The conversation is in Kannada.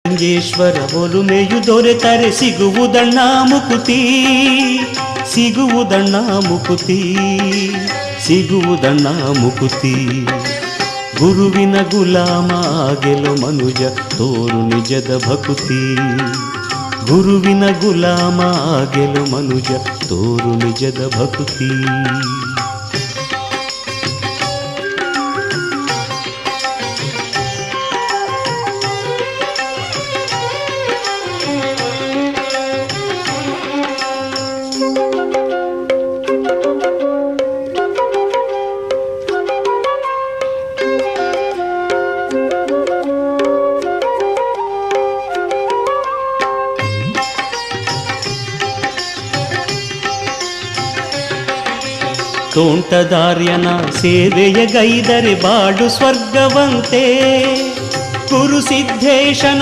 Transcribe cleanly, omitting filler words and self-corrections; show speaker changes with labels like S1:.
S1: ಲಿಂಗೇಶ್ವರ ಒಲುಮೆಯು ದೊರೆತರೆ ಸಿಗುವುದಣ್ಣ ಮುಕುತಿ, ಸಿಗುವುದಣ್ಣ ಮುಕುತಿ, ಸಿಗುವುದಣ್ಣ ಮುಕುತಿ. ಗುರುವಿನ ಗುಲಾಮ ಗೆಲು ಮನುಜ ತೋರು ನಿಜದ ಭಕುತಿ, ಗುರುವಿನ ಗುಲಾಮ ಗೆಲು ಮನುಜ ತೋರು ನಿಜದ ಭಕುತಿ. ತೋಂಟದಾರ್ಯನ ಸೇವೆಯ ಗೈದರೆ ಬಾಡು ಸ್ವರ್ಗವಂತೆ, ಗುರು ಸಿದ್ಧೇಶನ